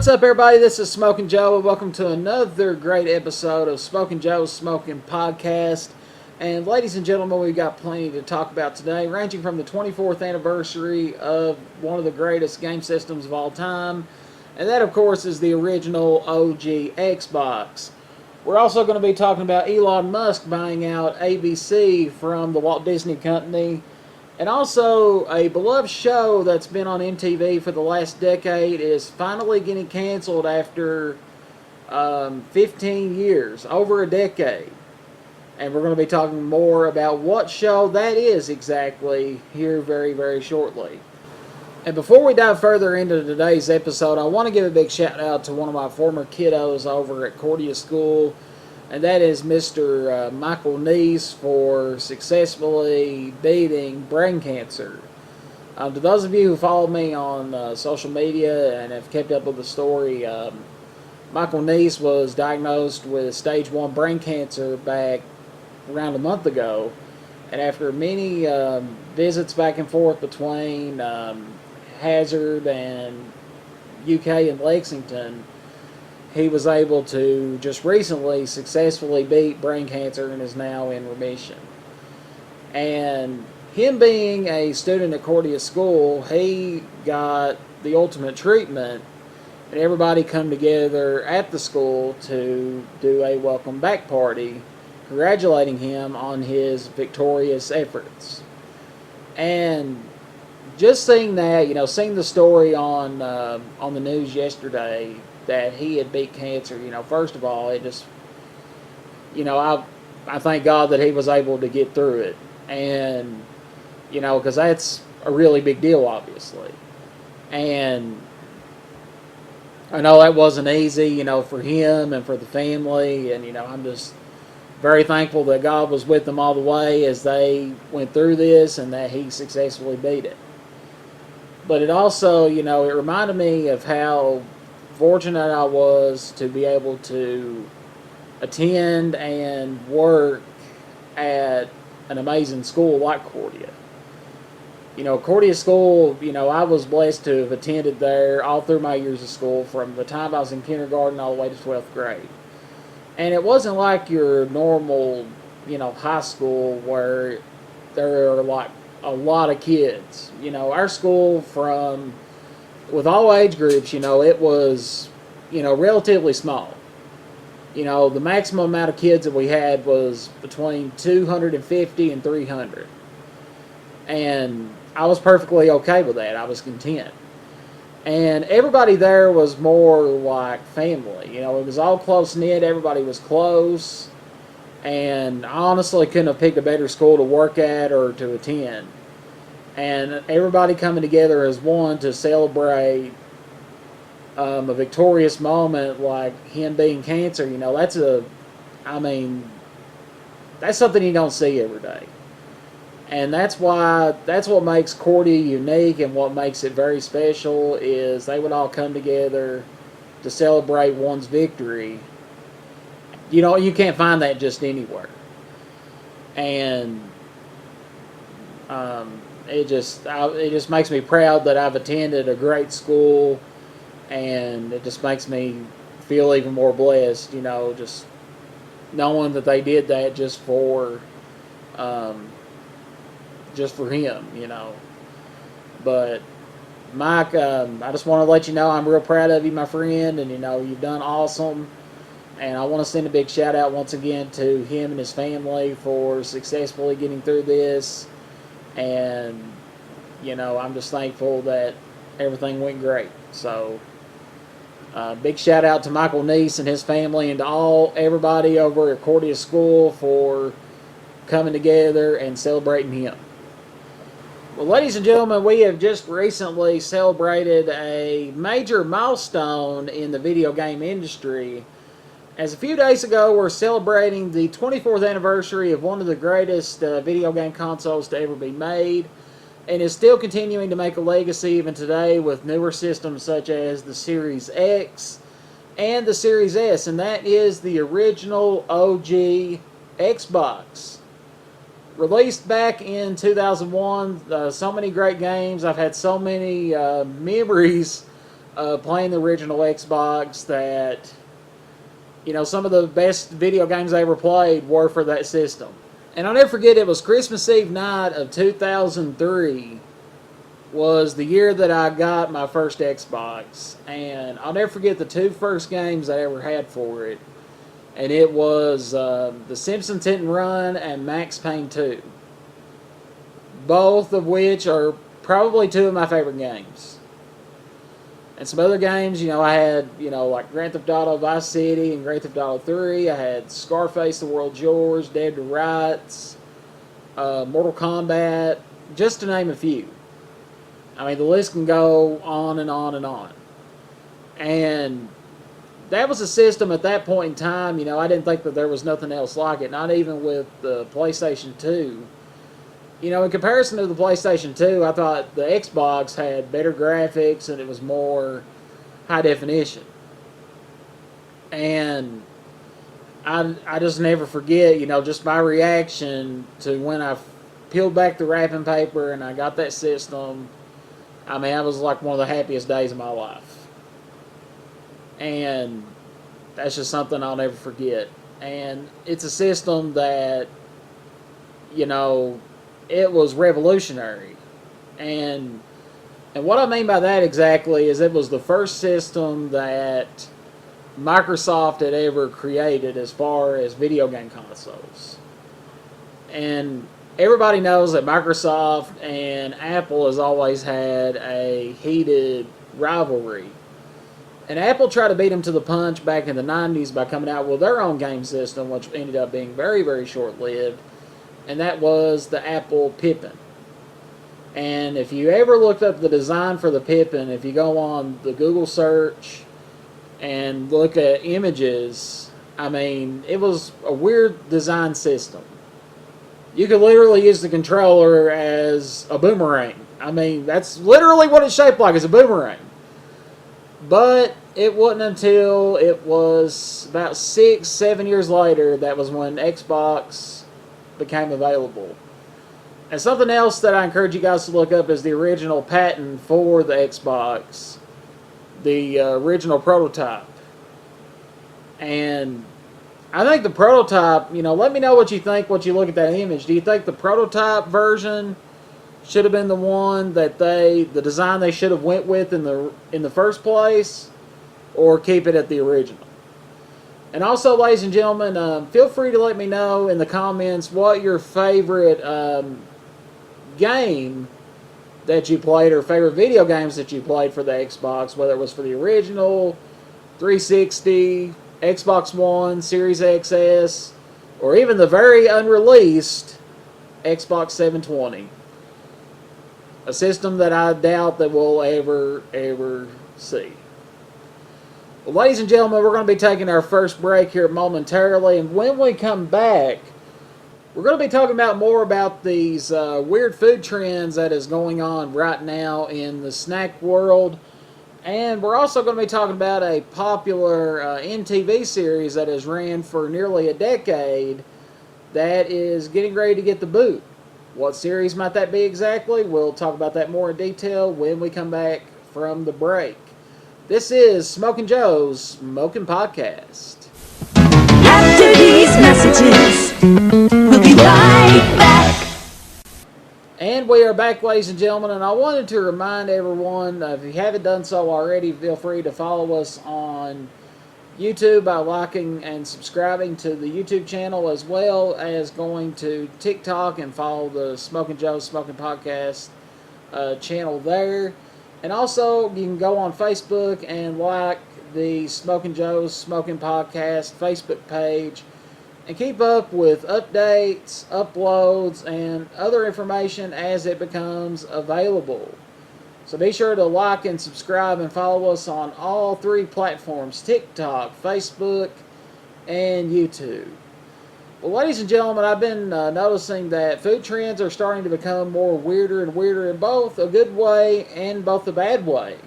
What's up, everybody? This is Smokin Joe, and welcome to another great episode of Smokin Joe's Smokin Podcast. And ladies and gentlemen, we've got plenty to talk about today, ranging from the 24th anniversary of one of the greatest game systems of all time, and that, of course, is the original OG Xbox. We're also going to be talking about Elon Musk buying out ABC from the Walt Disney Company, and also a beloved show that's been on MTV for the last decade is finally getting canceled after 15 years, over a decade. And we're going to be talking more about what show that is exactly here very, very shortly. And before we dive further into today's episode, I want to give a big shout out to one of my former kiddos over at Cordia School, and that is Mr. Michael Neese, for successfully beating brain cancer. To those of you who follow me on social media and have kept up with the story, Michael Neese was diagnosed with stage 1 brain cancer back around a month ago. And after many visits back and forth between Hazard and UK and Lexington, he was able to just recently successfully beat brain cancer and is now in remission. And him being a student at Cordia School, he got the ultimate treatment, and everybody come together at the school to do a welcome back party, congratulating him on his victorious efforts. And just seeing that, seeing the story on the news yesterday, that he had beat cancer, first of all, it just, I thank God that he was able to get through it. And, because that's a really big deal, obviously. And I know that wasn't easy, for him and for the family. And, I'm just very thankful that God was with them all the way as they went through this and that he successfully beat it. But it also, it reminded me of how fortunate I was to be able to attend and work at an amazing school like Cordia. Cordia School, I was blessed to have attended there all through my years of school, from the time I was in kindergarten all the way to 12th grade. And it wasn't like your normal, high school where there are like a lot of kids. Our school, with all age groups, it was, relatively small. The maximum amount of kids that we had was between 250 and 300. And I was perfectly okay with that. I was content. And everybody there was more like family. It was all close-knit. Everybody was close. And I honestly couldn't have picked a better school to work at or to attend. And everybody coming together as one to celebrate a victorious moment like him beating cancer, that's something you don't see every day. And that's what makes Cordia unique, and what makes it very special is they would all come together to celebrate one's victory. You can't find that just anywhere. And it just makes me proud that I've attended a great school, and it just makes me feel even more blessed, just knowing that they did that just for him, But Mike, I just want to let you know I'm real proud of you, my friend, and you've done awesome. And I want to send a big shout out once again to him and his family for successfully getting through this. And, I'm just thankful that everything went great. So, big shout out to Michael Neese and his family, and to everybody over at Cordia School for coming together and celebrating him. Well, ladies and gentlemen, we have just recently celebrated a major milestone in the video game industry. As a few days ago, we're celebrating the 24th anniversary of one of the greatest video game consoles to ever be made, and is still continuing to make a legacy even today with newer systems such as the Series X and the Series S, and that is the original OG Xbox. Released back in 2001, so many great games. I've had so many memories playing the original Xbox, that, you know, some of the best video games I ever played were for that system. And I'll never forget, it was Christmas Eve night of 2003 was the year that I got my first Xbox. And I'll never forget the two first games I ever had for it. And it was The Simpsons Hit and Run and Max Payne 2. Both of which are probably two of my favorite games. And some other games, you know, I had, you know, like Grand Theft Auto Vice City and Grand Theft Auto 3. I had Scarface, The World's Yours, Dead to Rights, Mortal Kombat, just to name a few. I mean, the list can go on and on and on. And that was a system at that point in time, you know, I didn't think that there was nothing else like it, not even with the PlayStation 2. You know, in comparison to the PlayStation 2, I thought the Xbox had better graphics and it was more high definition. And I just never forget, you know, just my reaction to when I peeled back the wrapping paper and I got that system. I mean, that was like one of the happiest days of my life. And that's just something I'll never forget. And it's a system that, you know, it was revolutionary. And what I mean by that exactly is it was the first system that Microsoft had ever created as far as video game consoles. And everybody knows that Microsoft and Apple has always had a heated rivalry. And Apple tried to beat them to the punch back in the 90s by coming out with their own game system, which ended up being very, very short-lived. And that was the Apple Pippin. And if you ever looked up the design for the Pippin, if you go on the Google search and look at images, I mean, it was a weird design system. You could literally use the controller as a boomerang. I mean, that's literally what it's shaped like, as a boomerang. But it wasn't until it was about 6-7 years later that was when Xbox became available. And something else that I encourage you guys to look up is the original patent for the Xbox, the original prototype. And I think the prototype, you know, let me know what you think, what you look at that image. Do you think the prototype version should have been the one that the design they should have went with in the first place, or keep it at the original? And also, ladies and gentlemen, feel free to let me know in the comments what your favorite game that you played, or favorite video games that you played for the Xbox, whether it was for the original, 360, Xbox One, Series XS, or even the very unreleased Xbox 720. A system that I doubt that we'll ever see. Well, ladies and gentlemen, we're going to be taking our first break here momentarily, and when we come back, we're going to be talking about more about these weird food trends that is going on right now in the snack world, and we're also going to be talking about a popular NTV series that has ran for nearly a decade that is getting ready to get the boot. What series might that be exactly? We'll talk about that more in detail when we come back from the break. This is Smokin' Joe's Smokin' Podcast. After these messages, we'll be right back. And we are back, ladies and gentlemen, and I wanted to remind everyone, if you haven't done so already, feel free to follow us on YouTube by liking and subscribing to the YouTube channel, as well as going to TikTok and follow the Smokin' Joe's Smokin' Podcast channel there. And also, you can go on Facebook and like the Smokin' Joe's Smokin' Podcast Facebook page and keep up with updates, uploads, and other information as it becomes available. So be sure to like and subscribe and follow us on all three platforms: TikTok, Facebook, and YouTube. Well, ladies and gentlemen, I've been noticing that food trends are starting to become more weirder and weirder in both a good way and both a bad way.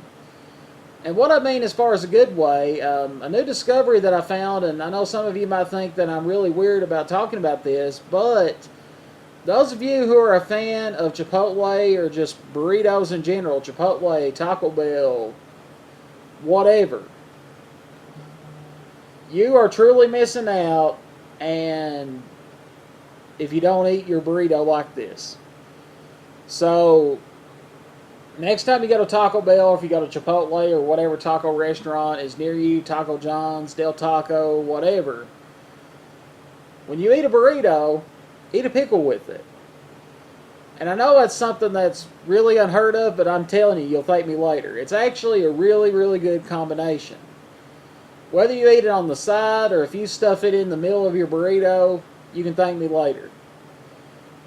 And what I mean as far as a good way, a new discovery that I found, and I know some of you might think that I'm really weird about talking about this, but those of you who are a fan of Chipotle or just burritos in general, Chipotle, Taco Bell, whatever. You are truly missing out, and if you don't eat your burrito like this. So, next time you go to Taco Bell, or if you go to Chipotle or whatever taco restaurant is near you, Taco John's, Del Taco, whatever, when you eat a burrito, eat a pickle with it. And I know that's something that's really unheard of, but I'm telling you, you'll thank me later. It's actually a really, really good combination. Whether you eat it on the side or if you stuff it in the middle of your burrito, you can thank me later.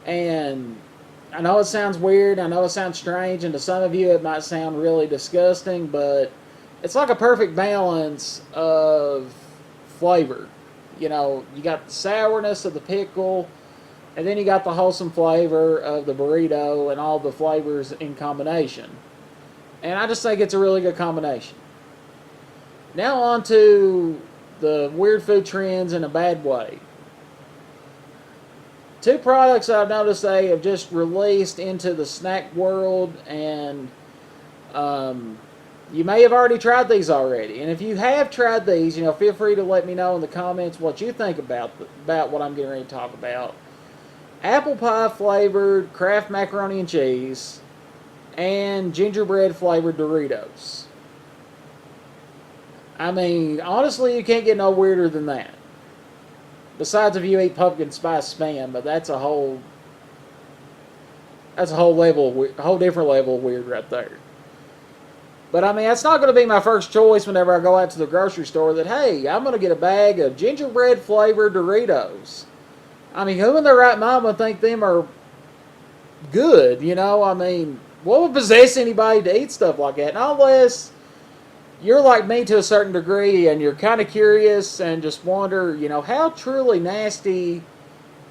And I know it sounds weird, I know it sounds strange, and to some of you it might sound really disgusting, but it's like a perfect balance of flavor. You know, you got the sourness of the pickle, and then you got the wholesome flavor of the burrito and all the flavors in combination. And I just think it's a really good combination. Now on to the weird food trends in a bad way. Two products I've noticed they have just released into the snack world, and you may have already tried these already. And if you have tried these, feel free to let me know in the comments what you think about what I'm getting ready to talk about. Apple pie flavored Kraft macaroni and cheese and gingerbread flavored Doritos. I mean, honestly, you can't get no weirder than that. Besides if you eat pumpkin spice Spam, but that's a whole different level of weird right there. But I mean, that's not going to be my first choice whenever I go out to the grocery store. That hey, I'm going to get a bag of gingerbread flavored Doritos. I mean, who in their right mind would think them are good? I mean, what would possess anybody to eat stuff like that? And unless you're like me to a certain degree and you're kind of curious and just wonder, how truly nasty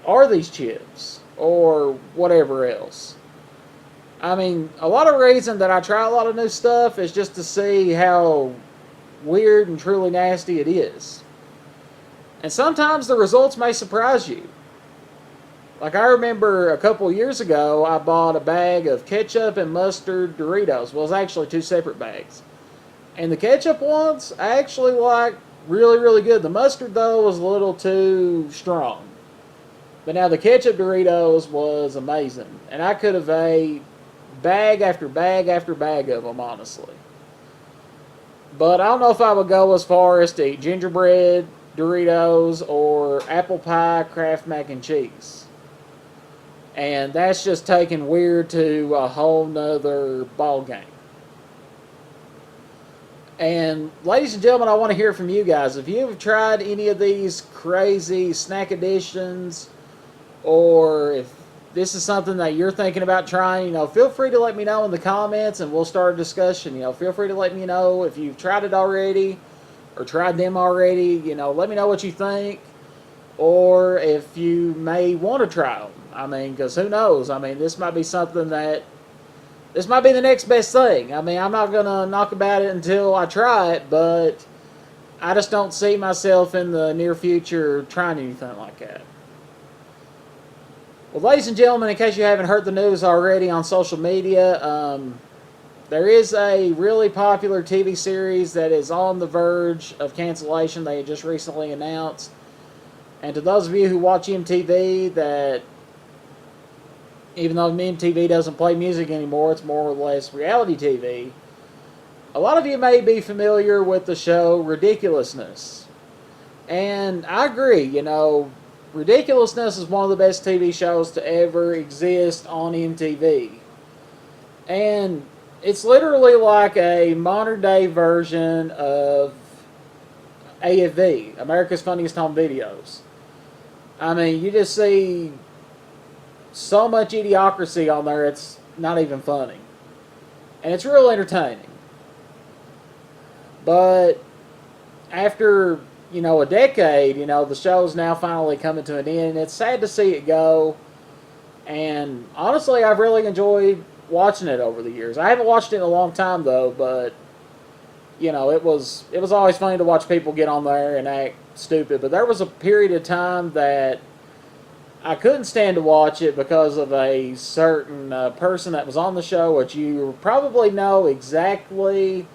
are these chips or whatever else. I mean, a lot of reason that I try a lot of new stuff is just to see how weird and truly nasty it is. And sometimes the results may surprise you. Like I remember a couple years ago, I bought a bag of ketchup and mustard Doritos. Well, it was actually two separate bags. And the ketchup ones, I actually liked really, really good. The mustard, though, was a little too strong. But now the ketchup Doritos was amazing. And I could have ate bag after bag after bag of them, honestly. But I don't know if I would go as far as to eat gingerbread Doritos or apple pie Kraft mac and cheese. And that's just taking weird to a whole nother ball game. And ladies and gentlemen, I want to hear from you guys. If you've tried any of these crazy snack additions, or if this is something that you're thinking about trying, feel free to let me know in the comments and we'll start a discussion. Feel free to let me know if you've tried it already or tried them already. Let me know what you think, or if you may want to try them. I mean, because who knows? I mean, this might be something this might be the next best thing. I mean, I'm not going to knock about it until I try it, but I just don't see myself in the near future trying anything like that. Well, ladies and gentlemen, in case you haven't heard the news already on social media, there is a really popular TV series that is on the verge of cancellation. They just recently announced. And to those of you who watch MTV, that even though MTV doesn't play music anymore, it's more or less reality TV. A lot of you may be familiar with the show Ridiculousness. And I agree, Ridiculousness is one of the best TV shows to ever exist on MTV. And it's literally like a modern day version of AFV, America's Funniest Home Videos. I mean, you just see so much idiocracy on there, it's not even funny. And it's real entertaining. But after, a decade, the show's now finally coming to an end. It's sad to see it go. And honestly, I've really enjoyed watching it over the years. I haven't watched it in a long time, though, but, it was always funny to watch people get on there and act stupid. But there was a period of time that I couldn't stand to watch it because of a certain person that was on the show, which you probably know exactly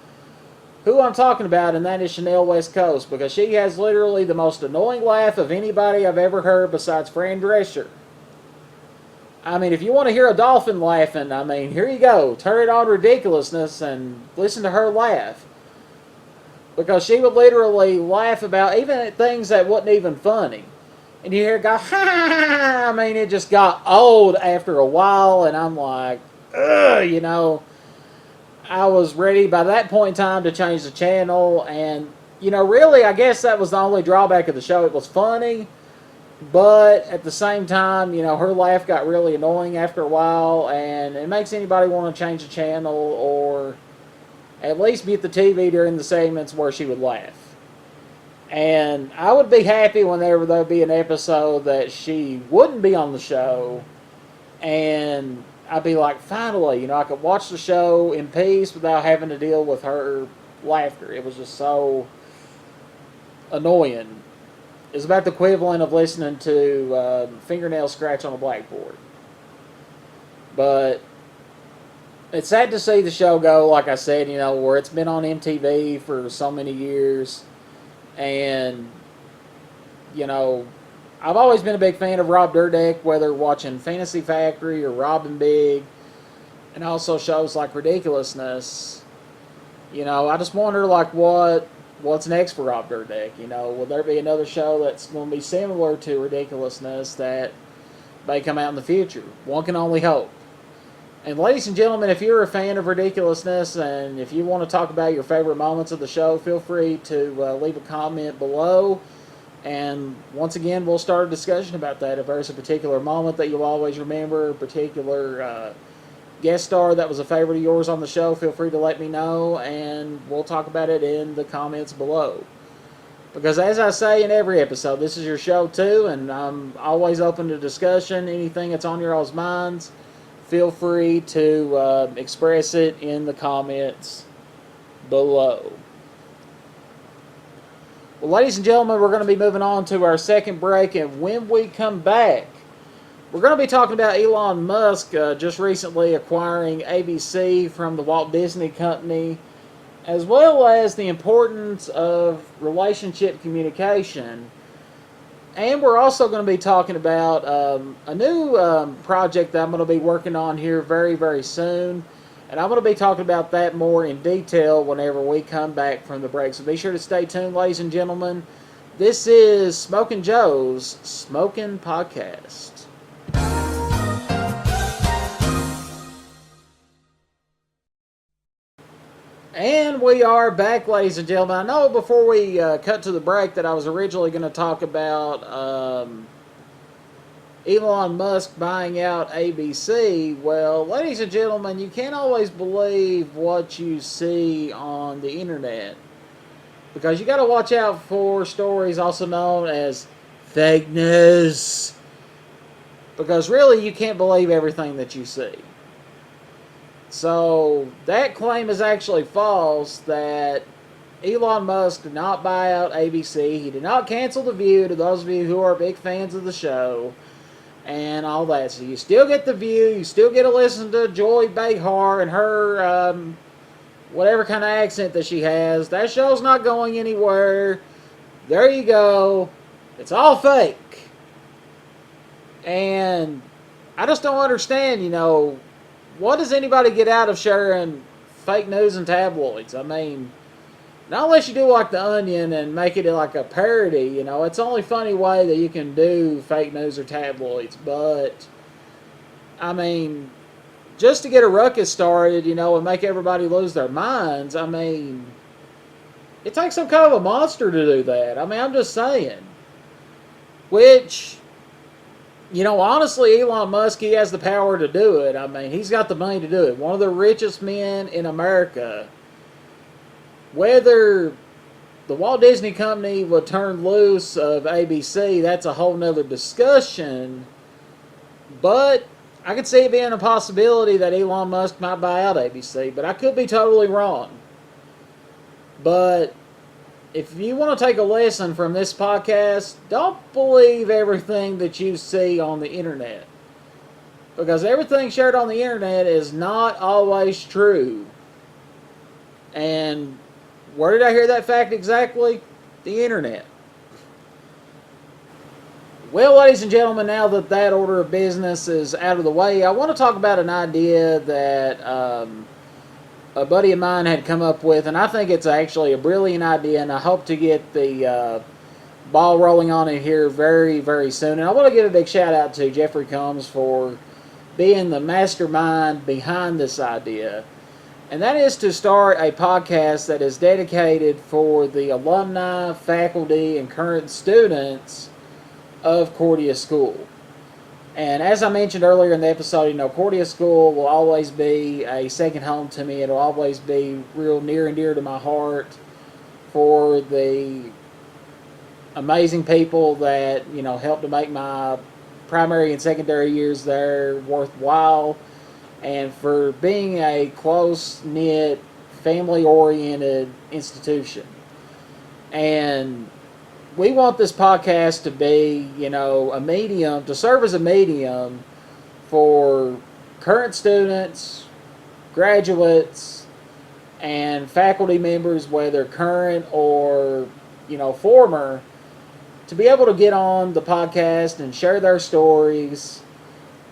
who I'm talking about, and that is Chanel West Coast, because she has literally the most annoying laugh of anybody I've ever heard besides Fran Drescher. I mean, if you want to hear a dolphin laughing, I mean, here you go. Turn it on ridiculousness and listen to her laugh. Because she would literally laugh about even at things that wasn't even funny. And you hear it go, ha ha ha. I mean, it just got old after a while, and I'm like, ugh, you know. I was ready by that point in time to change the channel, and, you know, really, I guess that was the only drawback of the show. It was funny, but at the same time, you know, her laugh got really annoying after a while, and it makes anybody want to change the channel or at least mute the TV during the segments where she would laugh. And I would be happy whenever there would be an episode that she wouldn't be on the show, and I'd be like, finally, you know, I could watch the show in peace without having to deal with her laughter. It was just so annoying. It's about the equivalent of listening to fingernail scratch on a blackboard. But it's sad to see the show go, like I said, you know, where it's been on MTV for so many years. And, you know, I've always been a big fan of Rob Dyrdek, whether watching Fantasy Factory or Robbing Big, and also shows like Ridiculousness. You know, I just wonder, like, what's next for Rob Dyrdek? You know, will there be another show that's going to be similar to Ridiculousness that may come out in the future? One can only hope. And ladies and gentlemen, if you're a fan of Ridiculousness and if you want to talk about your favorite moments of the show, feel free to leave a comment below. And once again, we'll start a discussion about that. If there's a particular moment that you'll always remember, a particular guest star that was a favorite of yours on the show, feel free to let me know, and we'll talk about it in the comments below. Because as I say in every episode, this is your show too, and I'm always open to discussion. Anything that's on your all's minds, feel free to express it in the comments below. Well, ladies and gentlemen, we're going to be moving on to our second break, and when we come back, we're going to be talking about Elon Musk just recently acquiring ABC from the Walt Disney Company, as well as the importance of relationship communication. And we're also going to be talking about a new project that I'm going to be working on here very, very soon. And I'm going to be talking about that more in detail whenever we come back from the break. So be sure to stay tuned, ladies and gentlemen. This is Smokin' Joe's Smokin' Podcast. And we are back, ladies and gentlemen. I know before we cut to the break that I was originally going to talk about Elon Musk buying out ABC. Well, ladies and gentlemen, you can't always believe what you see on the internet, because you got to watch out for stories also known as fake news, because really you can't believe everything that you see. So that claim is actually false, that Elon Musk did not buy out ABC. He did not cancel The View, to those of you who are big fans of the show and all that. So you still get The View, you still get to listen to Joy Behar and her whatever kind of accent that she has. That show's not going anywhere. There you go. It's all fake. And I just don't understand, you know, what does anybody get out of sharing fake news and tabloids? I mean, not unless you do like The Onion and make it like a parody, you know. It's the only funny way that you can do fake news or tabloids. But, I mean, just to get a ruckus started, you know, and make everybody lose their minds, I mean, it takes some kind of a monster to do that. I mean, I'm just saying. Which, you know, honestly, Elon Musk, he has the power to do it. I mean, he's got the money to do it. One of the richest men in America. Whether the Walt Disney Company would turn loose of ABC, that's a whole nother discussion. But I could see it being a possibility that Elon Musk might buy out ABC, but I could be totally wrong. But if you want to take a lesson from this podcast, don't believe everything that you see on the internet. Because everything shared on the internet is not always true. And where did I hear that fact exactly? The internet. Well, ladies and gentlemen, now that that order of business is out of the way, I want to talk about an idea that a buddy of mine had come up with, and I think it's actually a brilliant idea, and I hope to get the ball rolling on it here very, very soon. And I want to give a big shout out to Jeffrey Combs for being the mastermind behind this idea. And that is to start a podcast that is dedicated for the alumni, faculty, and current students of Cordia School. And as I mentioned earlier in the episode, Cordia School will always be a second home to me. It'll always be real near and dear to my heart for the amazing people that, helped to make my primary and secondary years there worthwhile, and for being a close-knit, family-oriented institution. And we want this podcast to be, a medium, to serve as a medium for current students, graduates, and faculty members, whether current or, former, to be able to get on the podcast and share their stories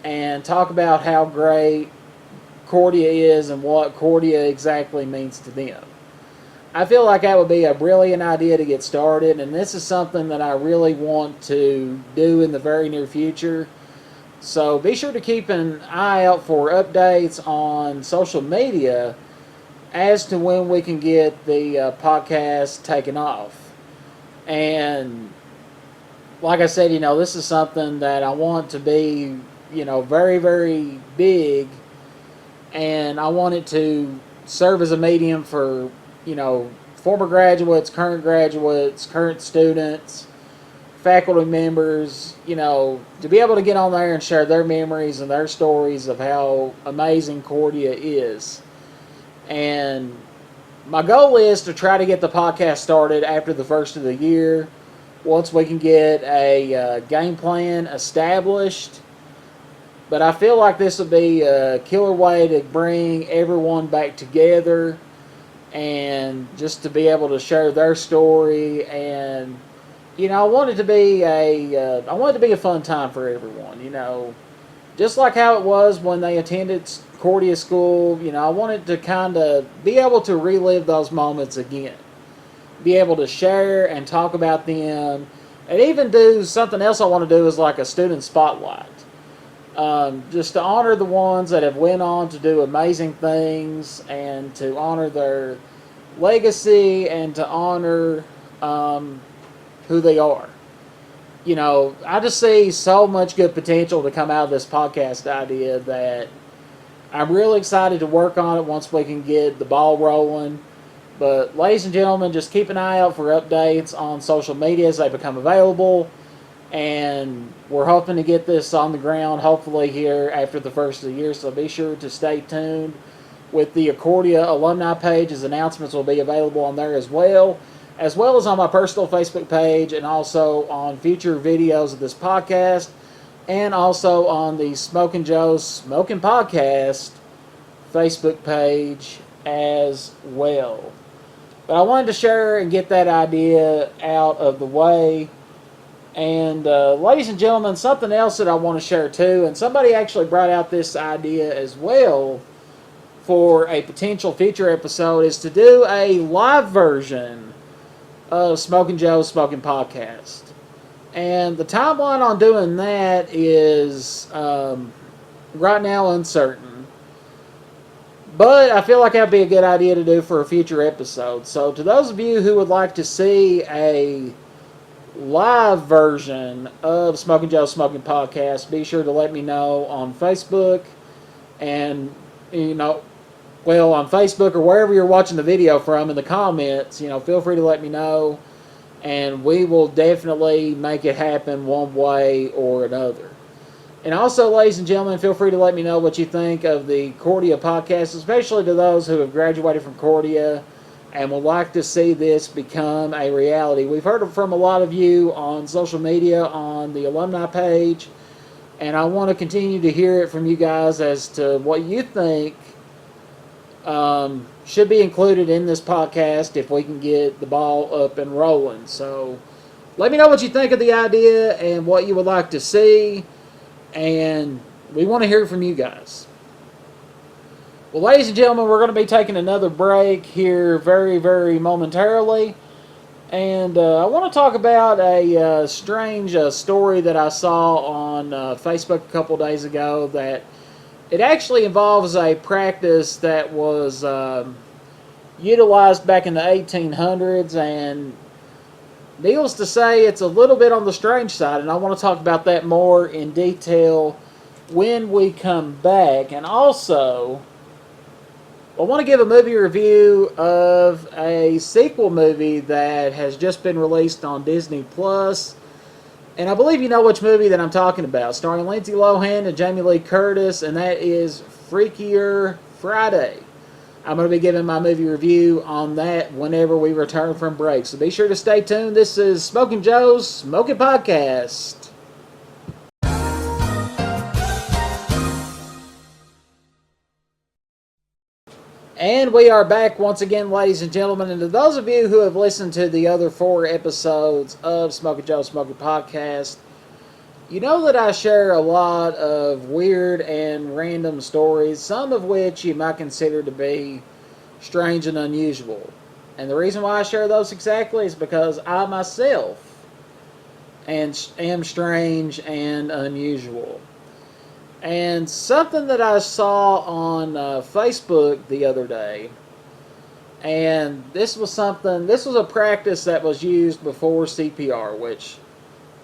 and talk about how great Cordia is and what Cordia exactly means to them. I feel like that would be a brilliant idea to get started, and this is something that I really want to do in the very near future. So be sure to keep an eye out for updates on social media as to when we can get the podcast taken off. And like I said, this is something that I want to be, very, very big, and I want it to serve as a medium for, former graduates, current students, faculty members, to be able to get on there and share their memories and their stories of how amazing Cordia is. And my goal is to try to get the podcast started after the first of the year, once we can get a game plan established. But I feel like this would be a killer way to bring everyone back together and just to be able to share their story. And I want it to be a fun time for everyone. Just like how it was when they attended Cordia School. I wanted to kind of be able to relive those moments again, be able to share and talk about them, and even do something else I want to do is like a student spotlight. Just to honor the ones that have went on to do amazing things, and to honor their legacy, and to honor who they are. I just see so much good potential to come out of this podcast idea that I'm really excited to work on it once we can get the ball rolling. But ladies and gentlemen, just keep an eye out for updates on social media as they become available. And we're hoping to get this on the ground, hopefully here after the first of the year. So be sure to stay tuned with the Cordia alumni page, as announcements will be available on there as well as on my personal Facebook page, and also on future videos of this podcast, and also on the Smokin' Joe's Smokin' Podcast Facebook page as well. But I wanted to share and get that idea out of the way. And ladies and gentlemen, something else that I want to share too, and somebody actually brought out this idea as well for a potential future episode, is to do a live version of Smokin' Joe's Smokin' Podcast. And the timeline on doing that is right now uncertain. But I feel like that'd be a good idea to do for a future episode. So to those of you who would like to see a live version of Smokin' Joe's Smokin' Podcast, be sure to let me know on Facebook, and on Facebook or wherever you're watching the video from, in the comments, feel free to let me know, and we will definitely make it happen one way or another. And also, ladies and gentlemen, feel free to let me know what you think of the Cordia podcast, especially to those who have graduated from Cordia and would like to see this become a reality. We've heard from a lot of you on social media, on the alumni page, and I want to continue to hear it from you guys as to what you think should be included in this podcast if we can get the ball up and rolling. So let me know what you think of the idea and what you would like to see. And we want to hear from you guys. Well, ladies and gentlemen, we're going to be taking another break here very, very momentarily. And I want to talk about a strange story that I saw on Facebook a couple days ago that it actually involves a practice that was utilized back in the 1800s, and needless to say, it's a little bit on the strange side, and I want to talk about that more in detail when we come back. And also, I want to give a movie review of a sequel movie that has just been released on Disney Plus. And I believe you know which movie that I'm talking about, starring Lindsay Lohan and Jamie Lee Curtis, and that is Freakier Friday. I'm going to be giving my movie review on that whenever we return from break. So be sure to stay tuned. This is Smokin' Joe's Smokin' Podcast. And we are back once again, ladies and gentlemen. And to those of you who have listened to the other 4 episodes of Smokin' Joe's Smokin' Podcast, you know that I share a lot of weird and random stories, some of which you might consider to be strange and unusual. And the reason why I share those exactly is because I myself am strange and unusual. And something that I saw on Facebook the other day, and this was a practice that was used before CPR, which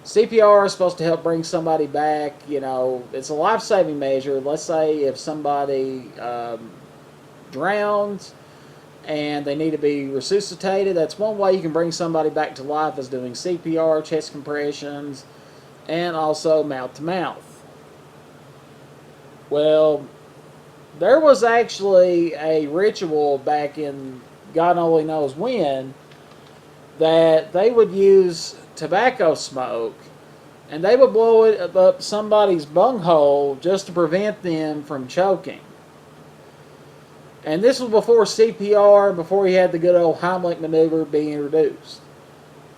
CPR is supposed to help bring somebody back. You know, it's a life-saving measure. Let's say if somebody drowns and they need to be resuscitated, that's one way you can bring somebody back to life, is doing CPR, chest compressions, and also mouth-to-mouth. Well, there was actually a ritual back in God only knows when that they would use tobacco smoke, and they would blow it up somebody's bunghole just to prevent them from choking. And this was before CPR, before you had the good old Heimlich maneuver being introduced.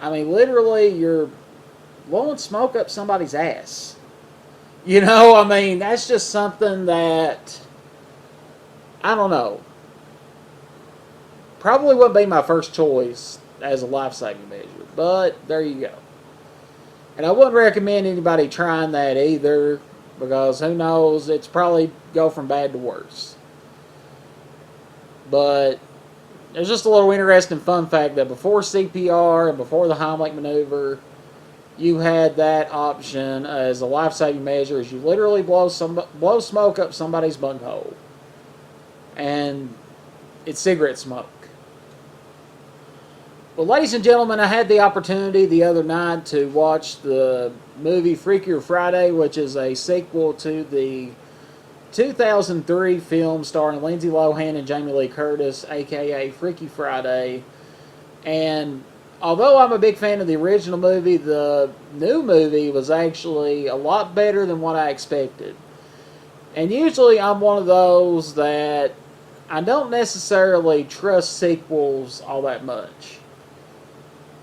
I mean, literally, you're blowing smoke up somebody's ass. You know, I mean, that's just something that, I don't know, probably wouldn't be my first choice as a life-saving measure, but there you go. And I wouldn't recommend anybody trying that either, because who knows, it's probably go from bad to worse. But there's just a little interesting fun fact that before CPR and before the Heimlich maneuver, you had that option as a life-saving measure, is you literally blow smoke up somebody's bunghole. And it's cigarette smoke. Well, ladies and gentlemen, I had the opportunity the other night to watch the movie Freakier Friday, which is a sequel to the 2003 film starring Lindsay Lohan and Jamie Lee Curtis, aka Freaky Friday. And although I'm a big fan of the original movie, the new movie was actually a lot better than what I expected. And usually I'm one of those that I don't necessarily trust sequels all that much.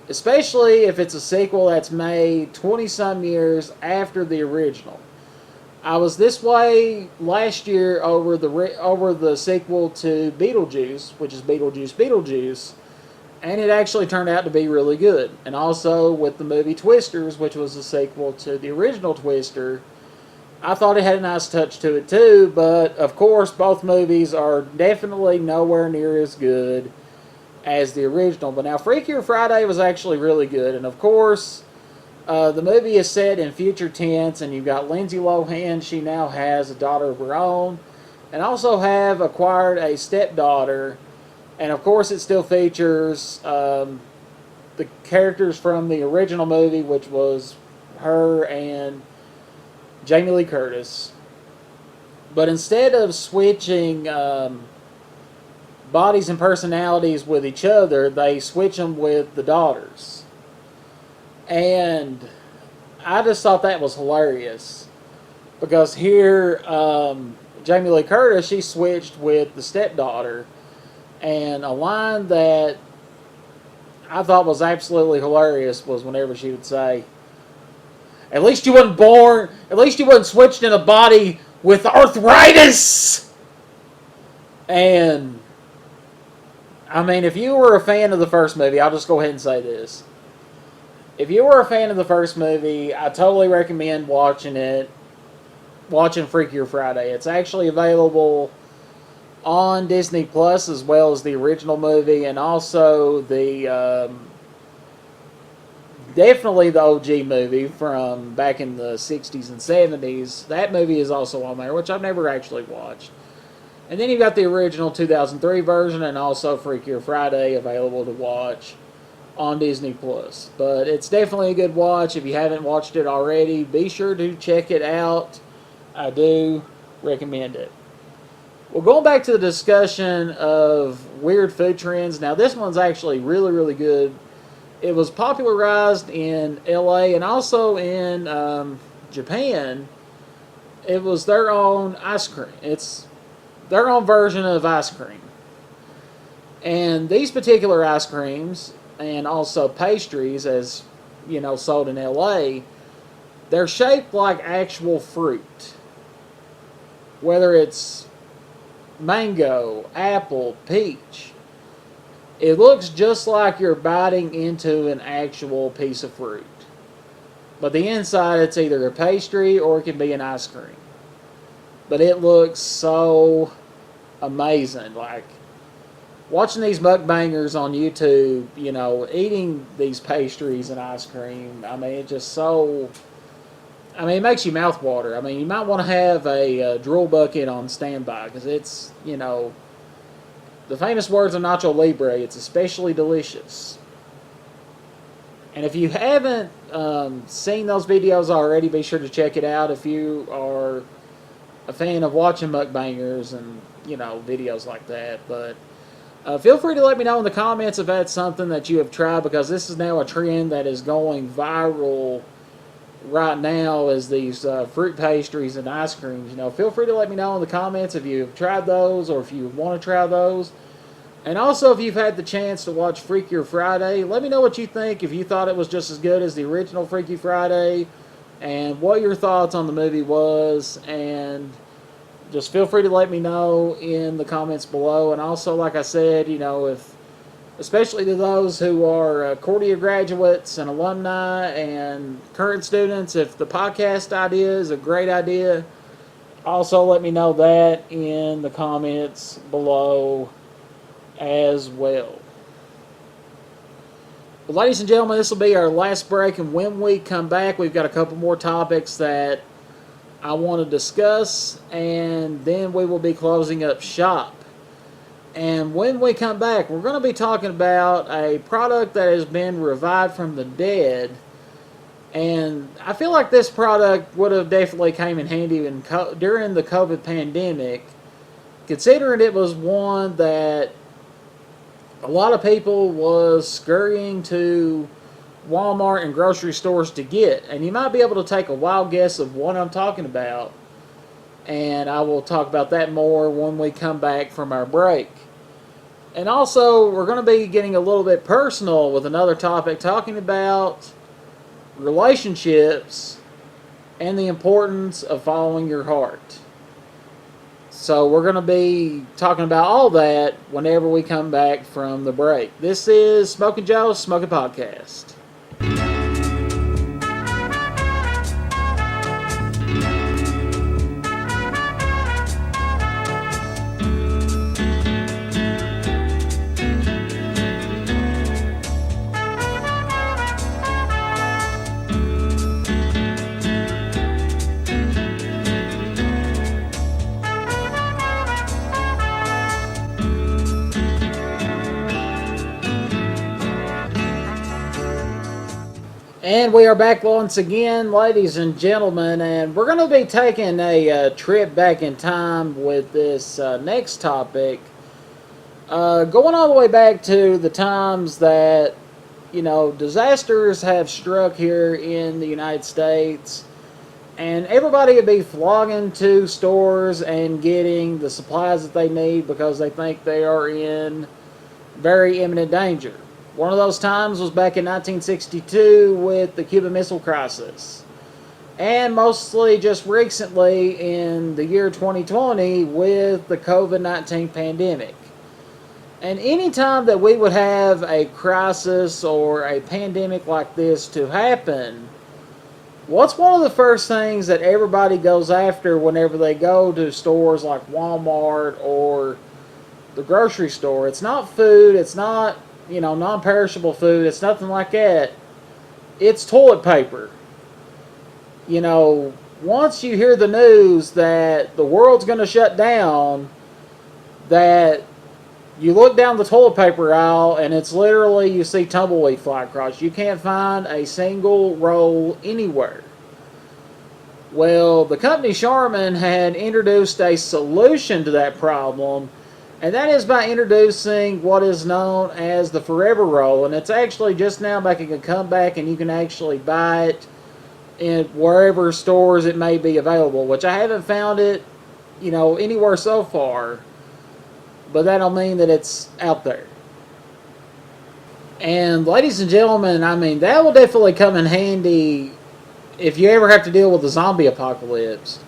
Especially if it's a sequel that's made 20-some years after the original. I was this way last year over the sequel to Beetlejuice, which is Beetlejuice, and it actually turned out to be really good. And also with the movie Twisters, which was a sequel to the original Twister, I thought it had a nice touch to it too, but of course both movies are definitely nowhere near as good as the original. But now Freakier Friday was actually really good, and of course the movie is set in future tense, and you've got Lindsay Lohan. She now has a daughter of her own, and also have acquired a stepdaughter. And of course it still features the characters from the original movie, which was her and Jamie Lee Curtis. But instead of switching bodies and personalities with each other, they switch them with the daughters. And I just thought that was hilarious. Because here, Jamie Lee Curtis, she switched with the stepdaughter. And a line that I thought was absolutely hilarious was whenever she would say, at least you wasn't switched in a body with arthritis. And, I mean, if you were a fan of the first movie, I'll just go ahead and say this. If you were a fan of the first movie, I totally recommend watching it. Watching Freakier Friday. It's actually available on Disney Plus as well as the original movie, and also the definitely the OG movie from back in the 60s and 70s. That movie is also on there, which I've never actually watched. And then you've got the original 2003 version and also Freakier Friday available to watch on Disney Plus. But it's definitely a good watch. If you haven't watched it already, be sure to check it out. I do recommend it. Well, going back to the discussion of weird food trends, now this one's actually really, really good. It was popularized in LA and also in Japan. It was their own ice cream. It's their own version of ice cream. And these particular ice creams and also pastries, as you know, sold in LA, they're shaped like actual fruit. Whether it's mango, apple, peach, it looks just like you're biting into an actual piece of fruit. But the inside, it's either a pastry or it can be an ice cream. But it looks so amazing. Like, watching these mukbangers on YouTube, you know, eating these pastries and ice cream, I mean, it just so... I mean, it makes you mouth water. I mean, you might want to have a drool bucket on standby because it's, you know, the famous words of Nacho Libre, it's especially delicious. And if you haven't seen those videos already, be sure to check it out if you are a fan of watching mukbangers and, you know, videos like that. But feel free to let me know in the comments if that's something that you have tried, because this is now a trend that is going viral right now, is these fruit pastries and ice creams. You know, feel free to let me know in the comments if you've tried those or if you want to try those. And also, if you've had the chance to watch Freakier Friday, let me know what you think, if you thought it was just as good as the original Freaky Friday, and what your thoughts on the movie was. And just feel free to let me know in the comments below. And also, like I said, you know, if especially to those who are Cordia graduates and alumni and current students, if the podcast idea is a great idea, also let me know that in the comments below as well. But ladies and gentlemen, this will be our last break, and when we come back, we've got a couple more topics that I want to discuss, and then we will be closing up shop. And when we come back, we're going to be talking about a product that has been revived from the dead. And I feel like this product would have definitely came in handy during the COVID pandemic, considering it was one that a lot of people was scurrying to Walmart and grocery stores to get. And you might be able to take a wild guess of what I'm talking about. And I will talk about that more when we come back from our break. And also, we're going to be getting a little bit personal with another topic, talking about relationships and the importance of following your heart. So we're going to be talking about all that whenever we come back from the break. This is Smokin' Joe's Smokin' Podcast. And we are back once again, ladies and gentlemen, and we're going to be taking a trip back in time with this next topic. Going all the way back to the times that, you know, disasters have struck here in the United States. And everybody would be flogging to stores and getting the supplies that they need because they think they are in very imminent danger. One of those times was back in 1962 with the Cuban Missile Crisis. And mostly just recently in the year 2020 with the COVID-19 pandemic. And any time that we would have a crisis or a pandemic like this to happen, what's one of the first things that everybody goes after whenever they go to stores like Walmart or the grocery store? It's not food, it's not, non-perishable food, it's nothing like that. It's toilet paper. Once you hear the news that the world's going to shut down, that you look down the toilet paper aisle and it's literally, you see tumbleweed fly across. You can't find a single roll anywhere. Well, the company Charmin had introduced a solution to that problem, and that is by introducing what is known as the Forever Roll. And it's actually just now making a comeback, and you can actually buy it in wherever stores it may be available, which I haven't found it, anywhere so far. But that don't mean that it's out there. And ladies and gentlemen, that will definitely come in handy if you ever have to deal with the zombie apocalypse,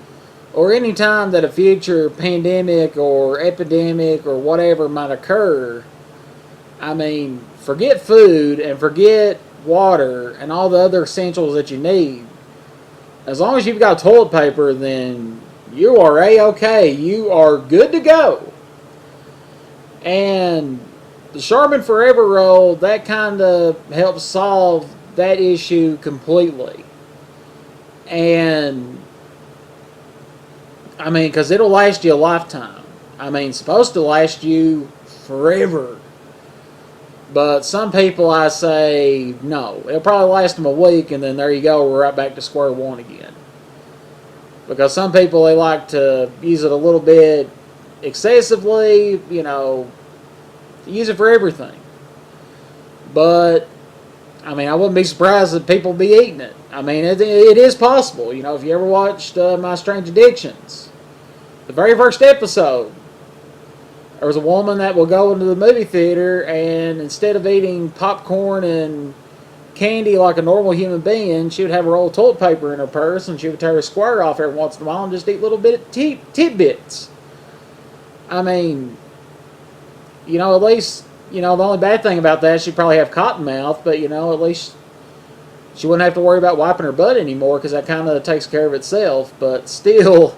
or any time that a future pandemic or epidemic or whatever might occur. Forget food and forget water and all the other essentials that you need. As long as you've got toilet paper, then you are A-okay. You are good to go. And the Charmin Forever Roll, that kind of helps solve that issue completely. And, because it'll last you a lifetime. It's supposed to last you forever. But some people, I say, no. It'll probably last them a week, and then there you go, we're right back to square one again. Because some people, they like to use it a little bit excessively, use it for everything. But, I wouldn't be surprised if people be eating it. It is possible. If you ever watched My Strange Addictions, the very first episode, there was a woman that would go into the movie theater, and instead of eating popcorn and candy like a normal human being, she would have a roll of toilet paper in her purse, and she would tear a square off every once in a while and just eat little bit of tidbits. At least, the only bad thing about that, she'd probably have cotton mouth, but, at least she wouldn't have to worry about wiping her butt anymore, because that kind of takes care of itself. But still,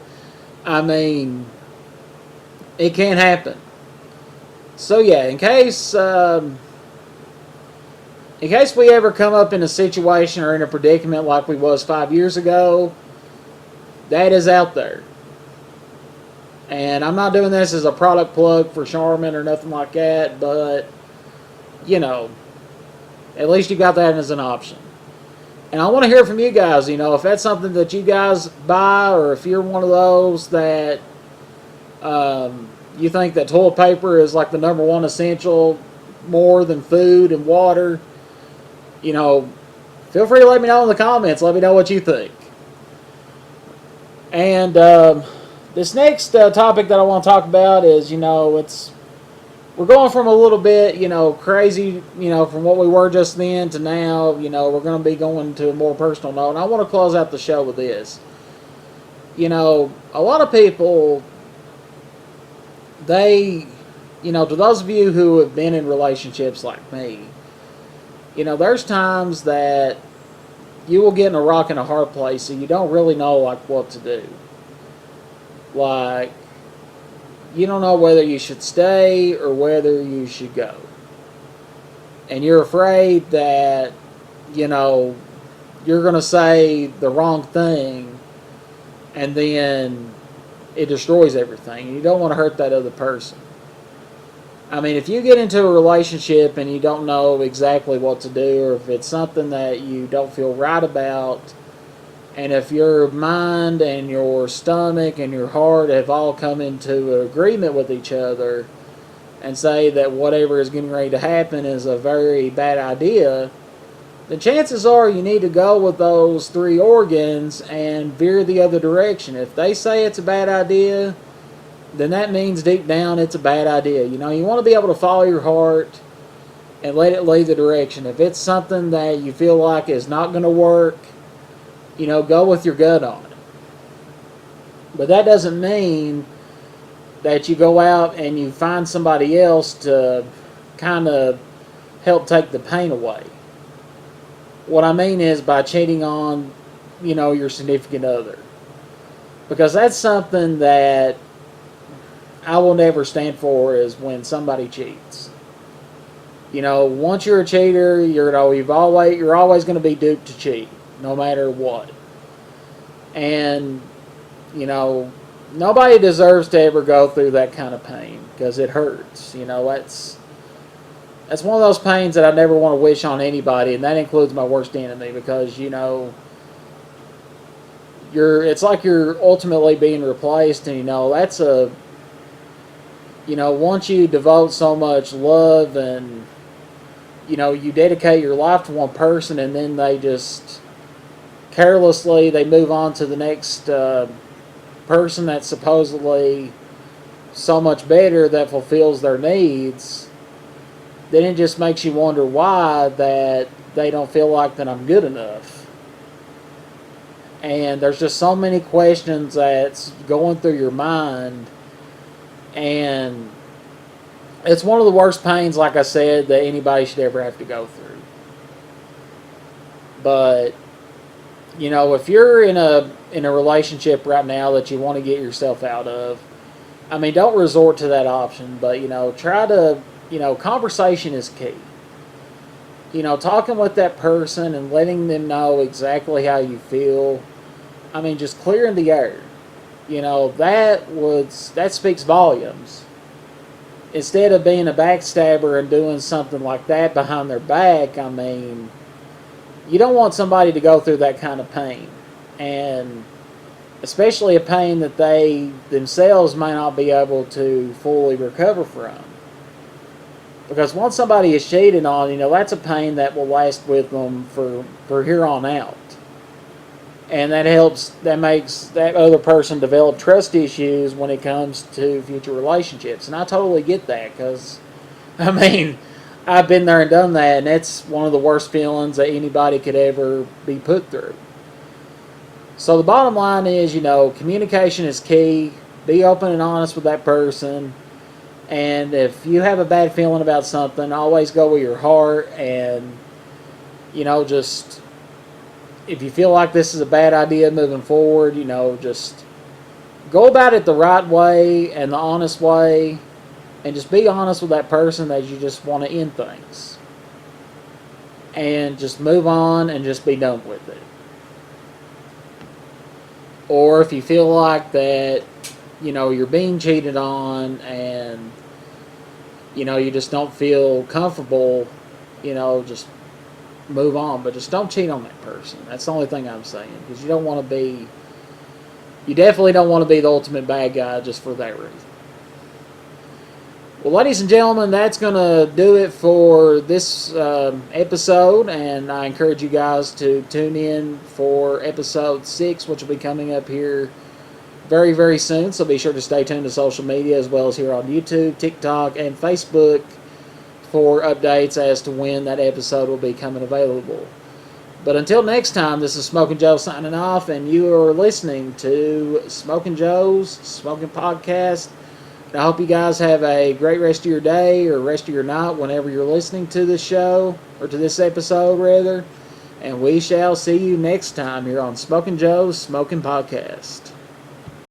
it can happen. So yeah, in case we ever come up in a situation or in a predicament like we was 5 years ago, that is out there. And I'm not doing this as a product plug for Charmin or nothing like that, but, at least you got that as an option. And I want to hear from you guys, if that's something that you guys buy, or if you're one of those that you think that toilet paper is like the number one essential more than food and water, feel free to let me know in the comments. Let me know what you think. And this next topic that I want to talk about is, we're going from a little bit, crazy, from what we were just then to now, we're going to be going to a more personal note. And I want to close out the show with this. A lot of people, to those of you who have been in relationships like me, there's times that you will get in a rock and a hard place and you don't really know, what to do. You don't know whether you should stay or whether you should go. And you're afraid that, you're going to say the wrong thing and then it destroys everything. And you don't want to hurt that other person. If you get into a relationship and you don't know exactly what to do, or if it's something that you don't feel right about, and if your mind and your stomach and your heart have all come into agreement with each other and say that whatever is getting ready to happen is a very bad idea, the chances are you need to go with those three organs and veer the other direction. If they say it's a bad idea, then that means deep down it's a bad idea. You want to be able to follow your heart and let it lead the direction. If it's something that you feel like is not going to work, go with your gut on it. But that doesn't mean that you go out and you find somebody else to kind of help take the pain away. What I mean is by cheating on, your significant other. Because that's something that I will never stand for, is when somebody cheats. Once you're a cheater, you're always going to be duped to cheat, no matter what. And, nobody deserves to ever go through that kind of pain, because it hurts. That's one of those pains that I never want to wish on anybody, and that includes my worst enemy, because, it's like you're ultimately being replaced, and, that's once you devote so much love and, you dedicate your life to one person, and then they just carelessly, they move on to the next person that's supposedly so much better, that fulfills their needs, then it just makes you wonder why that they don't feel like that I'm good enough. And there's just so many questions that's going through your mind, and it's one of the worst pains, like I said, that anybody should ever have to go through. But, if you're in a relationship right now that you want to get yourself out of, don't resort to that option, but, try to, conversation is key. Talking with that person and letting them know exactly how you feel. Just clearing the air. That speaks volumes. Instead of being a backstabber and doing something like that behind their back, you don't want somebody to go through that kind of pain. And especially a pain that they themselves may not be able to fully recover from. Because once somebody is cheated on, that's a pain that will last with them for here on out. And that makes that other person develop trust issues when it comes to future relationships. And I totally get that, because, I've been there and done that, and it's one of the worst feelings that anybody could ever be put through. So the bottom line is, communication is key. Be open and honest with that person. And if you have a bad feeling about something, always go with your heart, and, just, if you feel like this is a bad idea moving forward, just go about it the right way and the honest way, and just be honest with that person that you just want to end things. And just move on and just be done with it. Or if you feel like that, you're being cheated on, and, you just don't feel comfortable, just move on. But just don't cheat on that person. That's the only thing I'm saying. Because you definitely don't want to be the ultimate bad guy just for that reason. Well, ladies and gentlemen, that's going to do it for this episode, and I encourage you guys to tune in for episode 6, which will be coming up here very, very soon. So be sure to stay tuned to social media, as well as here on YouTube, TikTok, and Facebook, for updates as to when that episode will be coming available. But until next time, this is Smokin' Joe signing off, and you are listening to Smokin' Joe's Smokin' Podcast. I hope you guys have a great rest of your day, or rest of your night, whenever you're listening to this show, or to this episode, rather. And we shall see you next time here on Smokin' Joe's Smokin' Podcast.